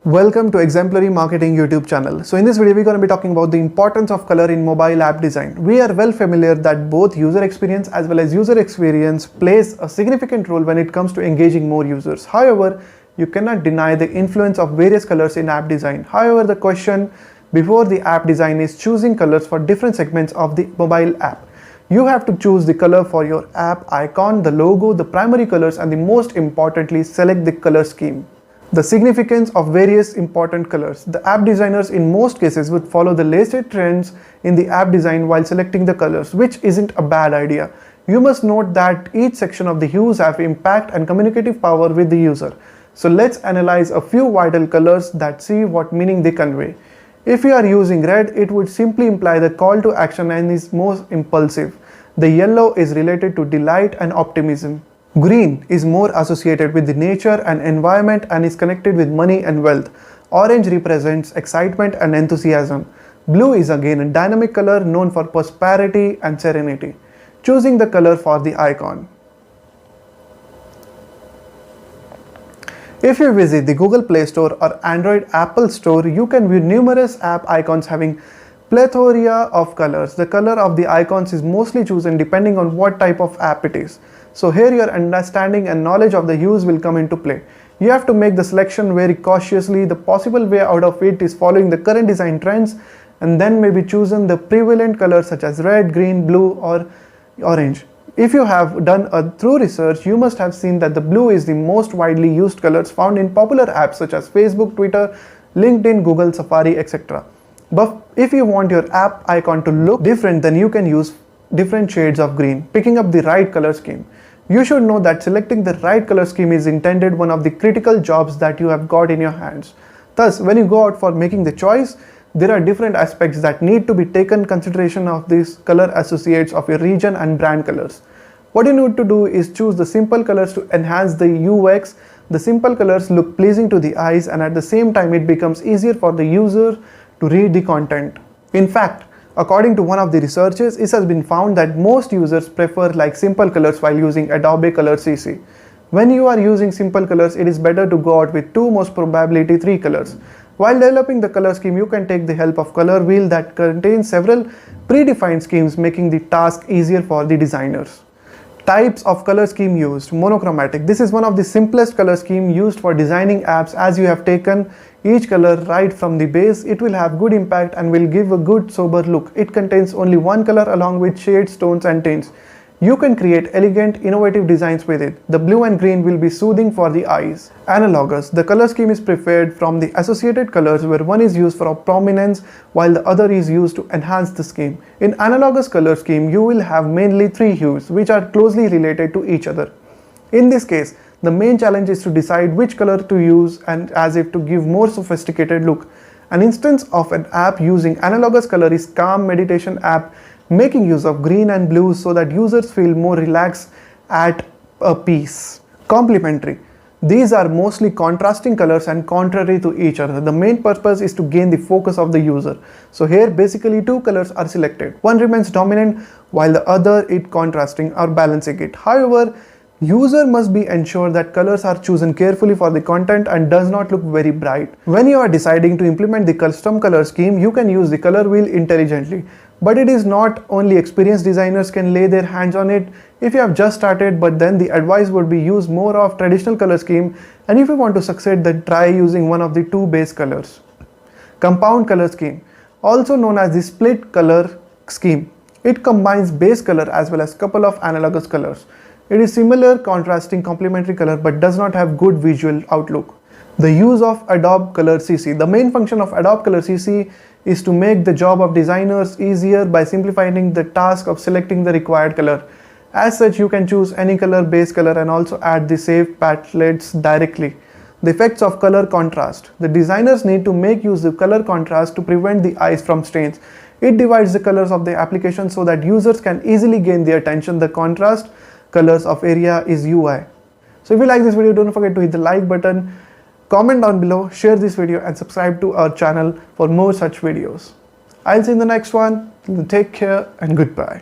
Welcome to Exemplary Marketing YouTube channel. So in this video, we're going to be talking about the importance of color in mobile app design. We are well familiar that both user experience as well as user experience plays a significant role when it comes to engaging more users. However, you cannot deny the influence of various colors in app design. However, the question before the app design is choosing colors for different segments of the mobile app. You have to choose the color for your app icon, the logo, the primary colors, and the most importantly, select the color scheme. The significance of various important colors. The app designers in most cases would follow the latest trends in the app design while selecting the colors, which isn't a bad idea. You must note that each section of the hues have impact and communicative power with the user. So let's analyze a few vital colors that see what meaning they convey. If you are using red, it would simply imply the call to action and is most impulsive. The yellow is related to delight and optimism. Green is more associated with the nature and environment and is connected with money and wealth. Orange represents excitement and enthusiasm. Blue is again a dynamic color known for prosperity and serenity. Choosing the color for the icon. If you visit the Google Play Store or Android Apple Store, you can view numerous app icons having plethora of colors. The color of the icons is mostly chosen depending on what type of app it is. So here your understanding and knowledge of the hues will come into play. You have to make the selection very cautiously. The possible way out of it is following the current design trends and then maybe choosing the prevalent colors such as red, green, blue or orange. If you have done a thorough research, you must have seen that the blue is the most widely used colors found in popular apps such as Facebook, Twitter, LinkedIn, Google, Safari, etc. But if you want your app icon to look different, then you can use different shades of green, picking up the right color scheme. You should know that selecting the right color scheme is intended one of the critical jobs that you have got in your hands. Thus, when you go out for making the choice, there are different aspects that need to be taken consideration of these color associates of your region and brand colors. What you need to do is choose the simple colors to enhance the UX. The simple colors look pleasing to the eyes and at the same time it becomes easier for the user to read the content. In fact, according to one of the researchers, it has been found that most users prefer simple colors while using Adobe Color CC. When you are using simple colors, it is better to go out with two, most probability three colors. While developing the color scheme, you can take the help of color wheel that contains several predefined schemes, making the task easier for the designers. Types of color scheme used. Monochromatic. This is one of the simplest color scheme used for designing apps. As you have taken each color right from the base, it will have good impact and will give a good sober look. It contains only one color along with shades, tones and tints. You can create elegant, innovative designs with it. The blue and green will be soothing for the eyes. Analogous. The color scheme is preferred from the associated colors where one is used for prominence while the other is used to enhance the scheme. In analogous color scheme, you will have mainly three hues which are closely related to each other. In this case, the main challenge is to decide which color to use and as if to give more sophisticated look. An instance of an app using analogous color is Calm Meditation app, making use of green and blue so that users feel more relaxed at a peace. Complementary. These are mostly contrasting colors and contrary to each other. The main purpose is to gain the focus of the user. So here basically two colors are selected. One remains dominant while the other is contrasting or balancing it. However, user must be ensured that colors are chosen carefully for the content and does not look very bright. When you are deciding to implement the custom color scheme, you can use the color wheel intelligently. But it is not only experienced designers can lay their hands on it. If you have just started, but then the advice would be use more of traditional color scheme, and if you want to succeed, then try using one of the two base colors. Compound color scheme, also known as the split color scheme. It combines base color as well as couple of analogous colors. It is similar contrasting complementary color but does not have good visual outlook. The use of Adobe Color CC. The main function of Adobe Color CC is to make the job of designers easier by simplifying the task of selecting the required color. As such, you can choose any color, base color and also add the saved palettes directly. The effects of color contrast. The designers need to make use of color contrast to prevent the eyes from stains. It divides the colors of the application so that users can easily gain their attention. The contrast colors of area is UI. So if you like this video, don't forget to hit the like button, comment down below, share this video and subscribe to our channel for more such videos. I'll see you in the next one. Take care and goodbye.